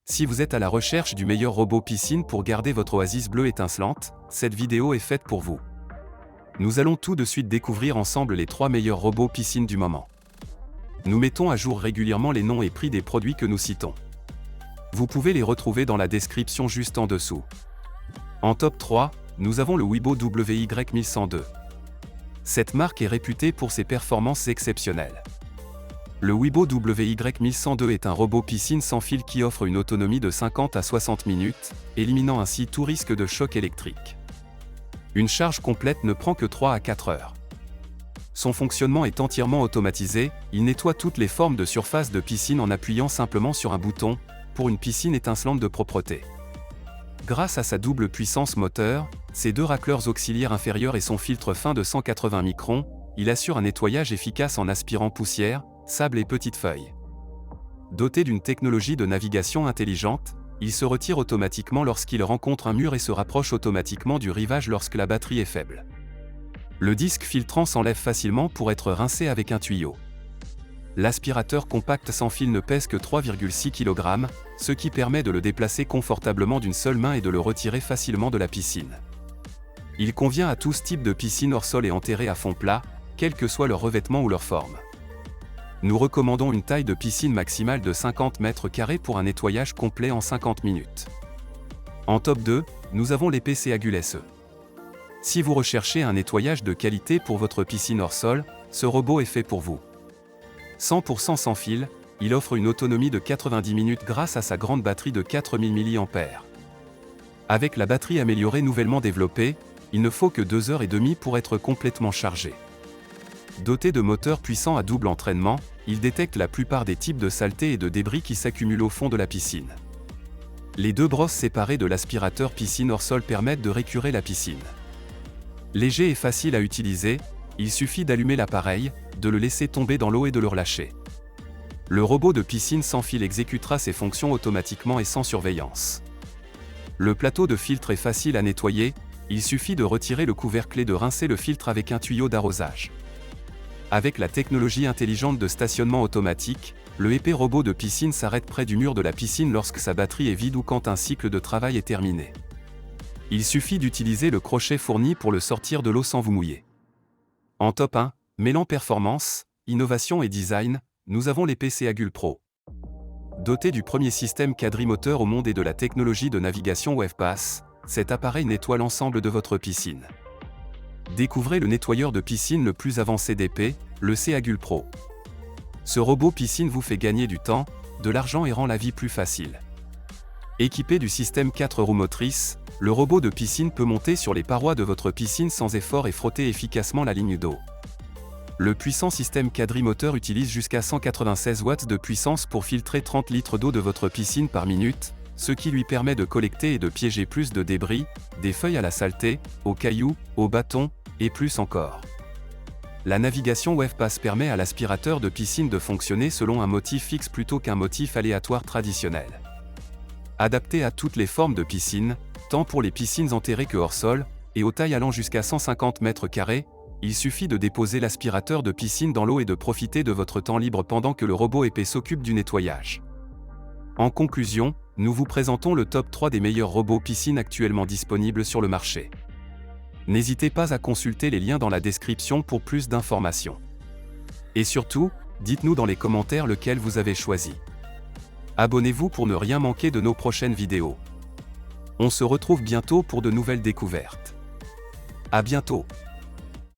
Si vous êtes à la recherche du meilleur robot piscine pour garder votre oasis bleue étincelante, cette vidéo est faite pour vous. Nous allons tout de suite découvrir ensemble les 3 meilleurs robots piscine du moment. Nous mettons à jour régulièrement les noms et prix des produits que nous citons. Vous pouvez les retrouver dans la description juste en dessous. En top 3, nous avons le Wibo WY1102. Cette marque est réputée pour ses performances exceptionnelles. Le Wibo WY1102 est un robot piscine sans fil qui offre une autonomie de 50 à 60 minutes, éliminant ainsi tout risque de choc électrique. Une charge complète ne prend que 3 à 4 heures. Son fonctionnement est entièrement automatisé, il nettoie toutes les formes de surface de piscine en appuyant simplement sur un bouton, pour une piscine étincelante de propreté. Grâce à sa double puissance moteur, ses 2 racleurs auxiliaires inférieurs et son filtre fin de 180 microns, il assure un nettoyage efficace en aspirant poussière, sable et petites feuilles. Doté d'une technologie de navigation intelligente, il se retire automatiquement lorsqu'il rencontre un mur et se rapproche automatiquement du rivage lorsque la batterie est faible. Le disque filtrant s'enlève facilement pour être rincé avec un tuyau. L'aspirateur compact sans fil ne pèse que 3,6 kg, ce qui permet de le déplacer confortablement d'une seule main et de le retirer facilement de la piscine. Il convient à tous types de piscines hors sol et enterrées à fond plat, quel que soit leur revêtement ou leur forme. Nous recommandons une taille de piscine maximale de 50 m² pour un nettoyage complet en 50 minutes. En top 2, nous avons l'épée Seagul SE. Si vous recherchez un nettoyage de qualité pour votre piscine hors sol, ce robot est fait pour vous. 100% sans fil, il offre une autonomie de 90 minutes grâce à sa grande batterie de 4000 mAh. Avec la batterie améliorée nouvellement développée, il ne faut que 2h30 pour être complètement chargé. Doté de moteurs puissants à double entraînement, il détecte la plupart des types de saletés et de débris qui s'accumulent au fond de la piscine. Les 2 brosses séparées de l'aspirateur piscine hors sol permettent de récurer la piscine. Léger et facile à utiliser, il suffit d'allumer l'appareil, de le laisser tomber dans l'eau et de le relâcher. Le robot de piscine sans fil exécutera ses fonctions automatiquement et sans surveillance. Le plateau de filtre est facile à nettoyer, il suffit de retirer le couvercle et de rincer le filtre avec un tuyau d'arrosage. Avec la technologie intelligente de stationnement automatique, le épais robot de piscine s'arrête près du mur de la piscine lorsque sa batterie est vide ou quand un cycle de travail est terminé. Il suffit d'utiliser le crochet fourni pour le sortir de l'eau sans vous mouiller. En top 1, mêlant performance, innovation et design, nous avons l'épée Seagul Pro. Doté du premier système quadrimoteur au monde et de la technologie de navigation WebPass, cet appareil nettoie l'ensemble de votre piscine. Découvrez le nettoyeur de piscine le plus avancé d'épée, le Seagul Pro. Ce robot piscine vous fait gagner du temps, de l'argent et rend la vie plus facile. Équipé du système 4 roues motrices, le robot de piscine peut monter sur les parois de votre piscine sans effort et frotter efficacement la ligne d'eau. Le puissant système quadrimoteur utilise jusqu'à 196 watts de puissance pour filtrer 30 litres d'eau de votre piscine par minute, ce qui lui permet de collecter et de piéger plus de débris, des feuilles à la saleté, aux cailloux, aux bâtons, et plus encore. La navigation WebPass permet à l'aspirateur de piscine de fonctionner selon un motif fixe plutôt qu'un motif aléatoire traditionnel. Adapté à toutes les formes de piscine, tant pour les piscines enterrées que hors sol, et aux tailles allant jusqu'à 150 m², il suffit de déposer l'aspirateur de piscine dans l'eau et de profiter de votre temps libre pendant que le robot épée s'occupe du nettoyage. En conclusion, nous vous présentons le top 3 des meilleurs robots piscine actuellement disponibles sur le marché. N'hésitez pas à consulter les liens dans la description pour plus d'informations. Et surtout, dites-nous dans les commentaires lequel vous avez choisi. Abonnez-vous pour ne rien manquer de nos prochaines vidéos. On se retrouve bientôt pour de nouvelles découvertes. À bientôt.